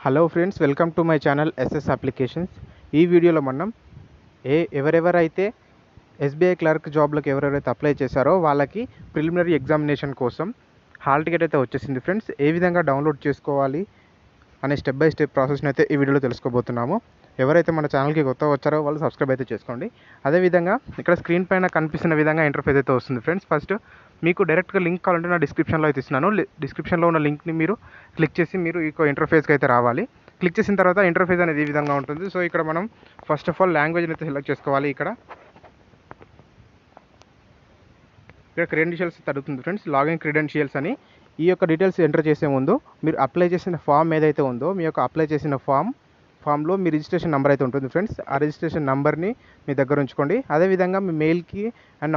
Hello friends, welcome to my channel SS applications. ఈ వీడియోలో మనం ఎవరెవరైతే ఎస్బీఐ క్లర్క్ జాబ్లకు ఎవరెవరైతే అప్లై చేశారో వాళ్ళకి ప్రిలిమినరీ ఎగ్జామినేషన్ కోసం హాల్ టికెట్ అయితే వచ్చేసింది ఫ్రెండ్స్. ఏ విధంగా డౌన్లోడ్ చేసుకోవాలి అనే స్టెప్ బై స్టెప్ ప్రాసెస్ని అయితే ఈ వీడియోలో తెలుసుకోబోతున్నాము. ఎవరైతే మన ఛానల్కి కొత్తగా వచ్చారో వాళ్ళు సబ్స్క్రైబ్ అయితే చేసుకోండి. అదేవిధంగా ఇక్కడ స్క్రీన్ పైన కనిపిస్తున్న విధంగా ఇంటర్ఫేస్ అయితే వస్తుంది ఫ్రెండ్స్. ఫస్ట్ మీకు డైరెక్ట్గా లింక్ కావాలంటే నా డిస్క్రిప్షన్లో అయితే ఇస్తున్నాను. డిస్క్రిప్షన్లో ఉన్న లింక్ని మీరు క్లిక్ చేసి మీరు ఈ ఇంటర్ఫేస్కి అయితే రావాలి. క్లిక్ చేసిన తర్వాత ఇంటర్ఫేస్ అనేది ఈ విధంగా ఉంటుంది. సో ఇక్కడ మనం ఫస్ట్ ఆఫ్ ఆల్ లాంగ్వేజ్ని అయితే సెలెక్ట్ చేసుకోవాలి. ఇక్కడ క్రెడెన్షియల్స్ అడుగుతుంది ఫ్రెండ్స్, లాగిన్ క్రెడెన్షియల్స్ అని. ఈ యొక్క డీటెయిల్స్ ఎంటర్ చేసే ముందు మీరు అప్లై చేసిన ఫామ్ ఏదైతే ఉందో మీ యొక్క అప్లై చేసిన ఫామ్లో మీ రిజిస్ట్రేషన్ నెంబర్ అయితే ఉంటుంది ఫ్రెండ్స్. ఆ రిజిస్ట్రేషన్ నెంబర్ని మీ దగ్గర ఉంచుకోండి. అదేవిధంగా మీ మెయిల్కి అండ్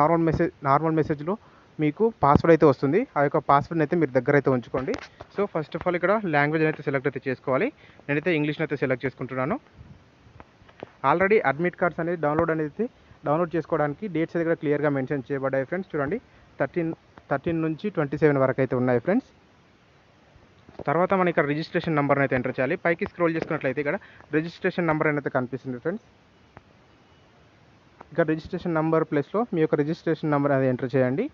నార్మల్ మెసేజ్లో మీకు పాస్వర్డ్ అయితే వస్తుంది. ఆ యొక్క పాస్వర్డ్ని అయితే మీరు దగ్గర అయితే ఉంచుకోండి. సో ఫస్ట్ ఆఫ్ ఆల్ ఇక్కడ లాంగ్వేజ్ అయితే సెలెక్ట్ అయితే చేసుకోవాలి. నేనైతే ఇంగ్లీష్ని అయితే సెలెక్ట్ చేసుకుంటున్నాను. ఆల్రెడీ అడ్మిట్ కార్డ్స్ అనేది డౌన్లోడ్ చేసుకోవడానికి డేట్స్ అయితే ఇక్కడ క్లియర్గా మెన్షన్ చేయబడ్డాయి ఫ్రెండ్స్. చూడండి, 13 నుంచి 27 వరకు అయితే ఉన్నాయి ఫ్రెండ్స్. తర్వాత మనం ఇక్కడ రిజిస్ట్రేషన్ నెంబర్ని అయితే ఎంటర్ చేయాలి. పైకి స్క్రోల్ చేసుకున్నట్లయితే ఇక్కడ రిజిస్ట్రేషన్ నెంబర్ అనేది కనిపిస్తుంది ఫ్రెండ్స్. ఇక్కడ రిజిస్ట్రేషన్ నెంబర్ ప్లేస్లో మీ యొక్క రిజిస్ట్రేషన్ నెంబర్ అనేది ఎంటర్ చేయండి.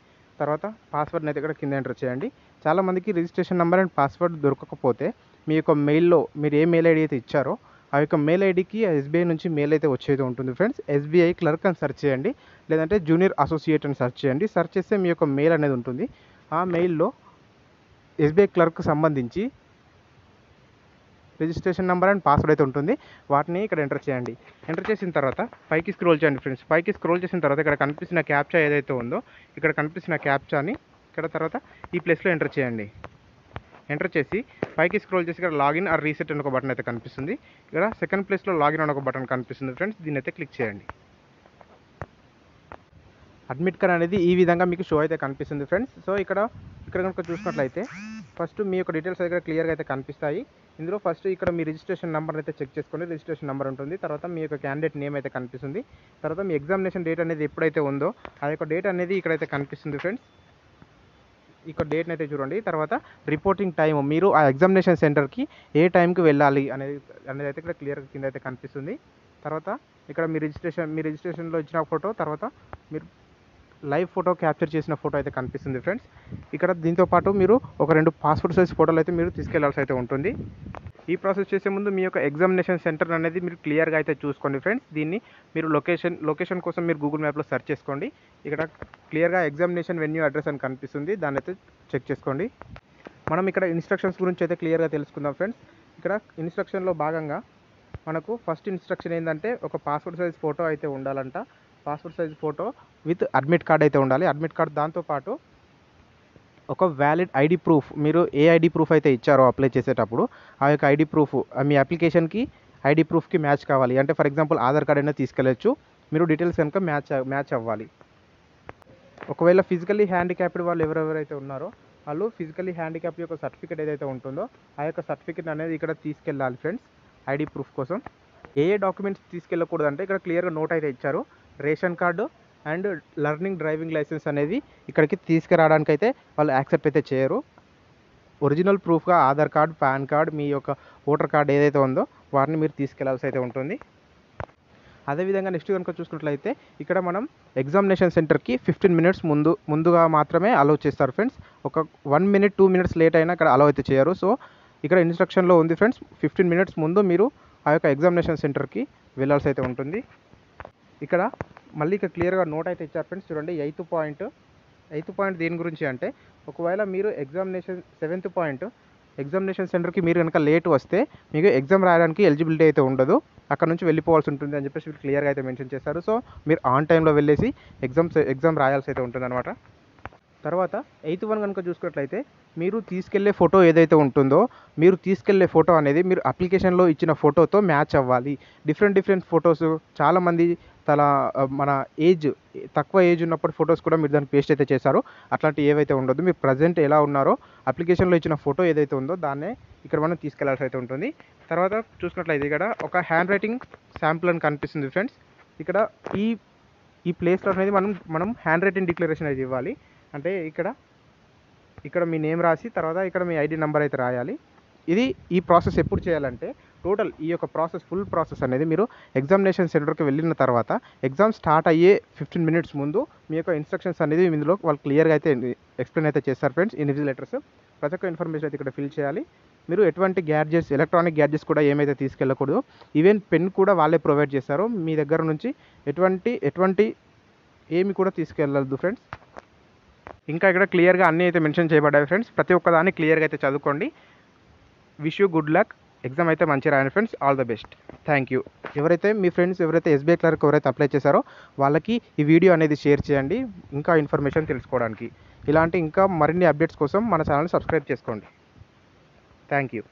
తర్వాత పాస్వర్డ్ని అయితే ఇక్కడ కింద ఎంటర్ చేయండి. చాలామందికి రిజిస్ట్రేషన్ నెంబర్ అండ్ పాస్వర్డ్ దొరకకపోతే మీ యొక్క మెయిల్లో మీరు ఏ మెయిల్ ఐడి అయితే ఇచ్చారో ఆ యొక్క మెయిల్ ఐడికి ఎస్బీఐ నుంచి మెయిల్ అయితే వచ్చేది ఉంటుంది ఫ్రెండ్స్. ఎస్బీఐ క్లర్క్ అని సెర్చ్ చేయండి, లేదంటే జూనియర్ అసోసియేట్ అని సెర్చ్ చేయండి. సెర్చ్ చేస్తే మీ యొక్క మెయిల్ అనేది ఉంటుంది. ఆ మెయిల్లో ఎస్బీఐ క్లర్క్ సంబంధించి రిజిస్ట్రేషన్ నెంబర్ అండ్ పాస్వర్డ్ అయితే ఉంటుంది. వాటిని ఇక్కడ ఎంటర్ చేయండి. ఎంటర్ చేసిన తర్వాత పైకి స్క్రోల్ చేయండి ఫ్రెండ్స్. పైకి స్క్రోల్ చేసిన తర్వాత ఇక్కడ కనిపిస్తున్న క్యాప్చా ఏదైతే ఉందో ఇక్కడ కనిపిస్తున్న క్యాప్చాని ఇక్కడ తర్వాత ఈ ప్లేస్లో ఎంటర్ చేయండి. ఎంటర్ చేసి పైకి స్క్రోల్ చేసి ఇక్కడ లాగిన్ ఆర్ రీసెట్ అని ఒక బటన్ అయితే కనిపిస్తుంది. ఇక్కడ సెకండ్ ప్లేస్లో లాగిన్ అని ఒక బటన్ కనిపిస్తుంది ఫ్రెండ్స్. దీన్ని అయితే క్లిక్ చేయండి. అడ్మిట్ కార్డ్ అనేది ఈ విధంగా మీకు షో అయితే కనిపిస్తుంది ఫ్రెండ్స్. సో ఇక్కడ కనుక చూసినట్లయితే ఫస్ట్ మీ యొక్క డీటెయిల్స్ దగ్గర క్లియర్గా అయితే కనిపిస్తాయి. ఇందులో ఫస్ట్ ఇక్కడ మీ రిజిస్ట్రేషన్ నెంబర్ అయితే చెక్ చేసుకోండి. రిజిస్ట్రేషన్ నెంబర్ ఉంటుంది. తర్వాత మీ యొక్క క్యాండిడేట్ నేమ్ అయితే కనిపిస్తుంది. తర్వాత మీ ఎగ్జామినేషన్ డేట్ అనేది ఎప్పుడైతే ఉందో ఆ యొక్క డేట్ అనేది ఇక్కడైతే కనిపిస్తుంది ఫ్రెండ్స్. ఇక్కడ డేట్ని అయితే చూడండి. తర్వాత రిపోర్టింగ్ టైం, మీరు ఆ ఎగ్జామినేషన్ సెంటర్కి ఏ టైంకి వెళ్ళాలి అనేది అయితే ఇక్కడ క్లియర్గా కింద అయితే కనిపిస్తుంది. తర్వాత ఇక్కడ మీ రిజిస్ట్రేషన్లో ఇచ్చిన ఫోటో, తర్వాత మీరు లైవ్ ఫోటో క్యాప్చర్ చేసిన ఫోటో అయితే కనిపిస్తుంది ఫ్రెండ్స్. ఇక్కడ దీంతో పాటు మీరు ఒక 2 పాస్పోర్ట్ సైజ్ ఫోటోలు అయితే మీరు తీసుకెళ్లాల్సి అయితే ఉంటుంది. ఈ ప్రాసెస్ చేసే ముందు మీ యొక్క ఎగ్జామినేషన్ సెంటర్ అనేది మీరు క్లియర్గా అయితే చూసుకోండి ఫ్రెండ్స్. దీన్ని మీరు లొకేషన్ కోసం మీరు గూగుల్ మ్యాప్లో సెర్చ్ చేసుకోండి. ఇక్కడ క్లియర్గా ఎగ్జామినేషన్ వెన్యూ అడ్రస్ అని కనిపిస్తుంది. దాన్ని అయితే చెక్ చేసుకోండి. మనం ఇక్కడ ఇన్స్ట్రక్షన్స్ గురించి అయితే క్లియర్గా తెలుసుకుందాం ఫ్రెండ్స్. ఇక్కడ ఇన్స్ట్రక్షన్లో భాగంగా మనకు ఫస్ట్ ఇన్స్ట్రక్షన్ ఏంటంటే ఒక పాస్పోర్ట్ సైజ్ ఫోటో అయితే ఉండాలంట. Passport size photo with admit card అయితే ఉండాలి. అడ్మిట్ కార్డ్ దాంతోపాటు ఒక వ్యాలిడ్ ఐడి ప్రూఫ్, మీరు ఏ ఐడి ప్రూఫ్ అయితే ఇచ్చారో అప్లై చేసేటప్పుడు ఆ యొక్క ఐడి ప్రూఫ్ మీ అప్లికేషన్కి ఐడి ప్రూఫ్కి మ్యాచ్ కావాలి. అంటే ఫర్ ఎగ్జాంపుల్ ఆధార్ కార్డ్ అయినా తీసుకెళ్ళచ్చు. మీరు డీటెయిల్స్ కనుక మ్యాచ్ అవ్వాలి. ఒకవేళ ఫిజికల్లీ హ్యాండిక్యాప్డ్ వాళ్ళు ఎవరెవరైతే ఉన్నారో వాళ్ళు ఫిజికల్లీ హ్యాండిక్యాప్ యొక్క సర్టిఫికేట్ ఏదైతే ఉంటుందో ఆ యొక్క సర్టిఫికేట్ అనేది ఇక్కడ తీసుకెళ్ళాలి ఫ్రెండ్స్. ఐడి ప్రూఫ్ కోసం ఏ డాక్యుమెంట్స్ తీసుకెళ్ళకూడదు అంటే ఇక్కడ క్లియర్గా నోట్ అయితే ఇచ్చారు. Ration card and learning driving licence అనేది ఇక్కడికి తీసుకురావడానికి అయితే వాళ్ళు యాక్సెప్ట్ అయితే చేయరు. ఒరిజినల్ ప్రూఫ్గా ఆధార్ కార్డ్, పాన్ కార్డ్, మీ యొక్క ఓటర్ కార్డ్ ఏదైతే ఉందో వాటిని మీరు తీసుకెళ్లాల్సి అయితే ఉంటుంది. అదేవిధంగా నెక్స్ట్ కనుక చూసుకున్నట్లయితే ఇక్కడ మనం ఎగ్జామినేషన్ సెంటర్కి 15 మినిట్స్ ముందుగా మాత్రమే అలౌ చేస్తారు ఫ్రెండ్స్. ఒక 1 మినిట్ 2 మినిట్స్ లేట్ అయినా ఇక్కడ అలౌ అయితే చేయరు. సో ఇక్కడ ఇన్స్ట్రక్షన్లో ఉంది ఫ్రెండ్స్, 15 మినిట్స్ ముందు మీరు ఆ యొక్క ఎగ్జామినేషన్ సెంటర్కి వెళ్ళాల్సి అయితే ఉంటుంది. ఇక్కడ మళ్ళీ ఇక్కడ క్లియర్గా నోట్ అయితే ఇచ్చారు ఫ్రెండ్స్. చూడండి, ఎయిత్ పాయింట్ దేని గురించి అంటే ఒకవేళ మీరు సెవెంత్ పాయింట్ ఎగ్జామినేషన్ సెంటర్కి మీరు కనుక లేట్ వస్తే మీకు ఎగ్జామ్ రాయడానికి ఎలిజిబిలిటీ అయితే ఉండదు, అక్కడ నుంచి వెళ్ళిపోవాల్సి ఉంటుంది అని చెప్పేసి క్లియర్గా అయితే మెన్షన్ చేశారు. సో మీరు ఆన్ టైంలో వెళ్ళేసి ఎగ్జామ్ రాయాల్సి అయితే ఉంటుంది అనమాట. తర్వాత 8th వన్ కనుక చూసుకున్నట్లయితే మీరు తీసుకెళ్లే ఫోటో ఏదైతే ఉంటుందో మీరు తీసుకెళ్లే ఫోటో అనేది మీరు అప్లికేషన్లో ఇచ్చిన ఫోటోతో మ్యాచ్ అవ్వాలి. డిఫరెంట్ ఫొటోస్ చాలామంది మన తక్కువ ఏజ్ ఉన్నప్పుడు ఫొటోస్ కూడా మీరు దాన్ని పేస్ట్ అయితే చేశారు. అట్లాంటి ఏవైతే ఉండదు. మీరు ప్రజెంట్ ఎలా ఉన్నారో అప్లికేషన్లో ఇచ్చిన ఫోటో ఏదైతే ఉందో దాన్నే ఇక్కడ మనం తీసుకెళ్లాల్సి అయితే ఉంటుంది. తర్వాత చూసుకున్నట్లయితే ఇక్కడ ఒక హ్యాండ్ రైటింగ్ శాంపుల్ అని కనిపిస్తుంది ఫ్రెండ్స్. ఇక్కడ ఈ ప్లేస్లో అనేది మనం హ్యాండ్ రైటింగ్ డిక్లరేషన్ అయితే ఇవ్వాలి. అంటే ఇక్కడ మీ నేమ్ రాసి తర్వాత ఇక్కడ మీ ఐడి నెంబర్ అయితే రాయాలి. ఇది ఈ ప్రాసెస్ ఎప్పుడు చేయాలంటే టోటల్ ఈ యొక్క ఫుల్ ప్రాసెస్ అనేది మీరు ఎగ్జామినేషన్ సెంటర్కి వెళ్ళిన తర్వాత ఎగ్జామ్ స్టార్ట్ అయ్యే 15 మినిట్స్ ముందు మీ యొక్క ఇన్స్ట్రక్షన్స్ అనేది ఇందులో వాళ్ళు క్లియర్గా అయితే ఎక్స్ప్లెయిన్ అయితే చేస్తారు ఫ్రెండ్స్. ఇన్విజిలేటర్స్ ప్రతి ఒక్క ఇన్ఫర్మేషన్ అయితే ఇక్కడ ఫిల్ చేయాలి. మీరు ఎటువంటి గ్యాడ్జెట్స్, ఎలక్ట్రానిక్ గ్యాడ్జెట్స్ కూడా ఏమైతే తీసుకెళ్ళకూడదు. ఈవెన్ పెన్ కూడా వాళ్ళే ప్రొవైడ్ చేస్తారు. మీ దగ్గర నుంచి ఎటువంటి ఏమి కూడా తీసుకెళ్ళదు ఫ్రెండ్స్. ఇంకా ఇక్కడ క్లియర్గా అన్నీ అయితే మెన్షన్ చేయబడ్డాయి ఫ్రెండ్స్. ప్రతి ఒక్కదాన్ని క్లియర్గా అయితే చదువుకోండి. Wish you good luck. Exam అయితే మంచిగా రాయండి friends. All the best. Thank you. Me friends ఎవరైతే ఎస్బీఐ క్లర్క్ ఎవరైతే అప్లై చేశారో వాళ్ళకి ఈ వీడియో అనేది షేర్ చేయండి ఇంకా ఇన్ఫర్మేషన్ తెలుసుకోవడానికి. ఇలాంటి ఇంకా మరిన్ని అప్డేట్స్ కోసం మన ఛానల్ సబ్స్క్రైబ్ చేసుకోండి. Thank you.